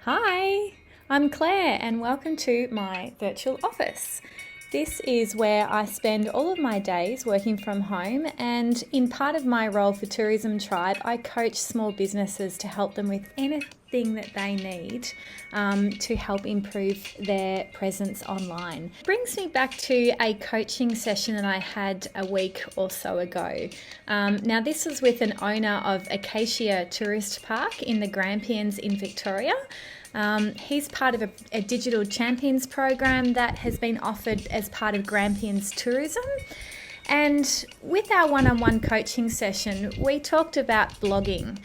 Hi, I'm Claire and welcome to my virtual office. This is where I spend all of my days working from home, and in part of my role for Tourism Tribe, I coach small businesses to help them with anything that they need to help improve their presence online. It brings me back to a coaching session that I had a week or so ago. Now this was with an owner of Acacia Tourist Park in the Grampians in Victoria. He's part of a digital champions program that has been offered as part of Grampians Tourism. And with our one-on-one coaching session, we talked about blogging.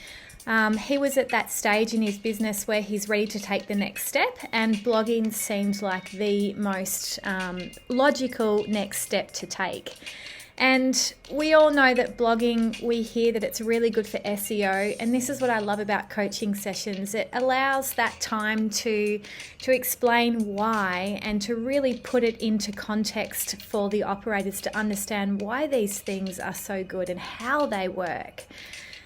He was at that stage in his business where he's ready to take the next step, and blogging seemed like the most logical next step to take. And we all know that blogging, we hear that it's really good for SEO, and this is what I love about coaching sessions. It allows that time to explain why and to really put it into context for the operators to understand why these things are so good and how they work.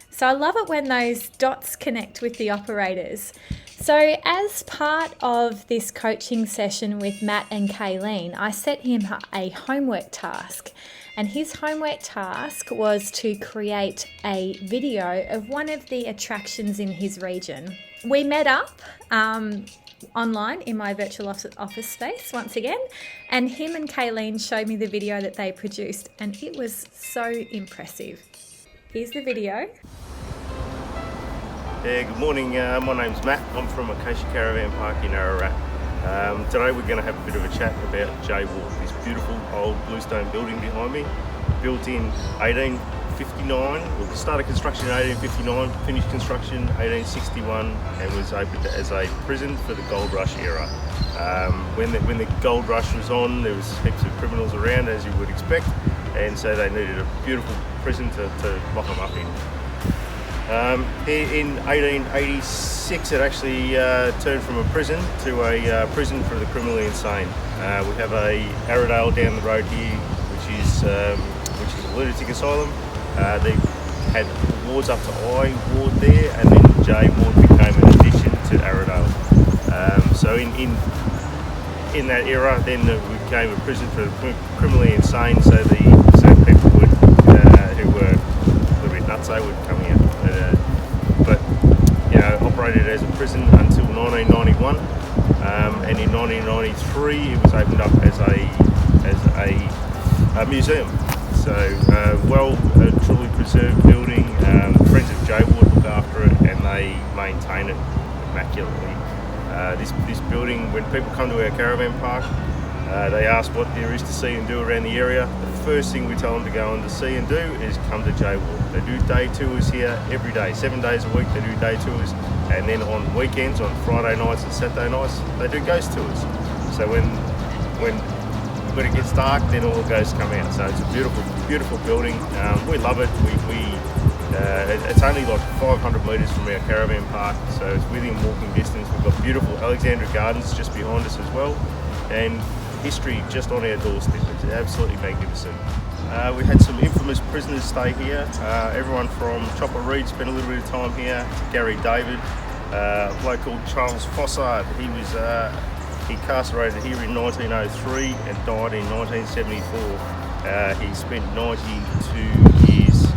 So I love it when those dots connect with the operators. So as part of this coaching session with Matt and Kaylene, I set him a homework task. And his homework task was to create a video of one of the attractions in his region. We met up online in my virtual office space once again, and him and Kaylene showed me the video that they produced, and it was so impressive. Here's the video. Yeah, good morning. My name's Matt. I'm from Acacia Caravan Park in Ararat. Today we're going to have a bit of a chat about J-Walk, this beautiful old bluestone building behind me, built in 1859. Well, started construction in 1859, finished construction 1861, and was opened as a prison for the gold rush era. When the gold rush was on, there was heaps of criminals around, as you would expect, and so they needed a beautiful prison to lock them up in. In 1886 it actually turned from a prison to a prison for the criminally insane. We have a Ararat down the road here, which is a lunatic asylum. They had wards up to I ward there, and then J ward became an addition to Ararat. So in that era, then it became a prison for the criminally insane. So the same people who were a little bit nuts, they would come here. But operated as a prison until 1991, and in 1993 it was opened up as a museum. So truly preserved building. Friends of J-Ward look after it, and they maintain it immaculately. This building, when people come to our caravan park, they ask what there is to see and do around the area. The first thing we tell them to go and to see and do is come to J-Walk. They do day tours here every day, 7 days a week they do day tours, and then on weekends, on Friday nights and Saturday nights, they do ghost tours. So when it gets dark, then all the ghosts come out. So it's a beautiful building. We love it. It's only like 500 metres from our caravan park, so it's within walking distance. We've got beautiful Alexandra Gardens just behind us as well, and history just on our doorstep. It's absolutely magnificent. We had some infamous prisoners stay here. Everyone from Chopper Reed spent a little bit of time here, to Gary David, a bloke called Charles Fossard. He was incarcerated here in 1903 and died in 1974. He spent 92 years.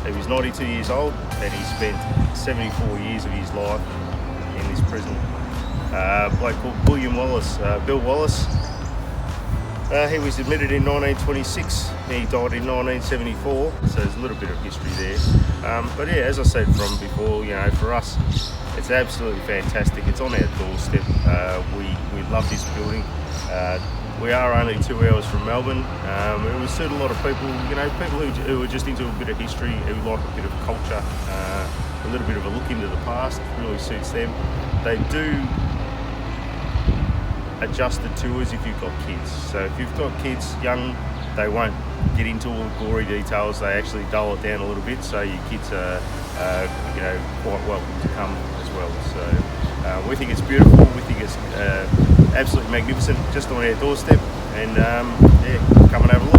He was 92 years old, and he spent 74 years of his life in this prison. A bloke called Bill Wallace. He was admitted in 1926, he died in 1974, so there's a little bit of history there. But yeah, as I said from before, for us, it's absolutely fantastic. It's on our doorstep. We love this building. We are only 2 hours from Melbourne. It will suit a lot of people, people who are just into a bit of history, who like a bit of culture, a little bit of a look into the past. It really suits them. They do adjusted tours if you've got kids. So if you've got kids young, they won't get into all the gory details. They actually dull it down a little bit, so your kids are quite welcome to come as well. So we think it's beautiful. We think it's absolutely magnificent, just on our doorstep. And come and have a look.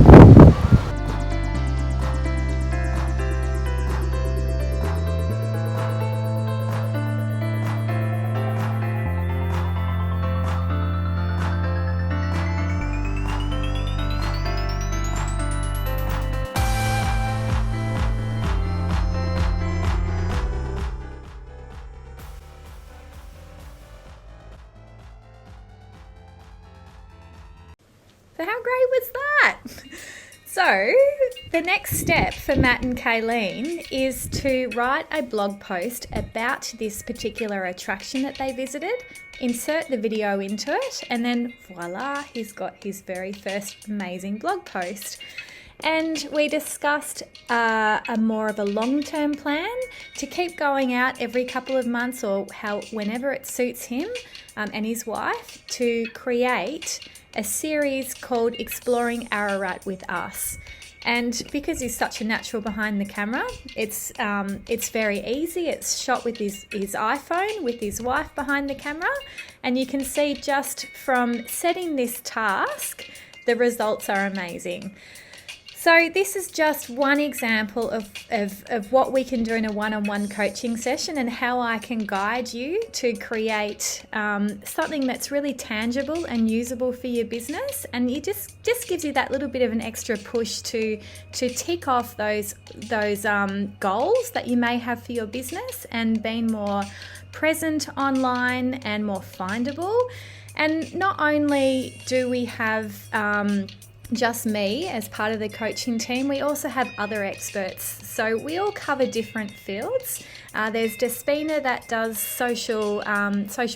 But how great was that? So the next step for Matt and Kaylene is to write a blog post about this particular attraction that they visited, insert the video into it, and then voila, he's got his very first amazing blog post. And we discussed a more of a long-term plan to keep going out every couple of months or whenever it suits him and his wife to create a series called Exploring Ararat with us. And because he's such a natural behind the camera, it's very easy. It's shot with his iPhone with his wife behind the camera, and you can see just from setting this task, the results are amazing. So this is just one example of what we can do in a one-on-one coaching session and how I can guide you to create something that's really tangible and usable for your business. And it just gives you that little bit of an extra push to tick off those goals that you may have for your business and being more present online and more findable. And not only do we have just me as part of the coaching team, we also have other experts. So we all cover different fields. There's Despina that does social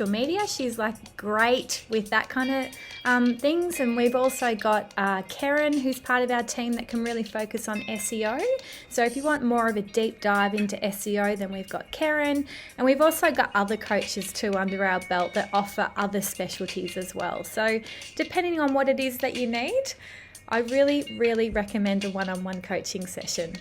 media. She's like great with that kind of things. And we've also got Karen, who's part of our team that can really focus on SEO. So if you want more of a deep dive into SEO, then we've got Karen. And we've also got other coaches too under our belt that offer other specialties as well. So depending on what it is that you need, I really, really recommend a one-on-one coaching session.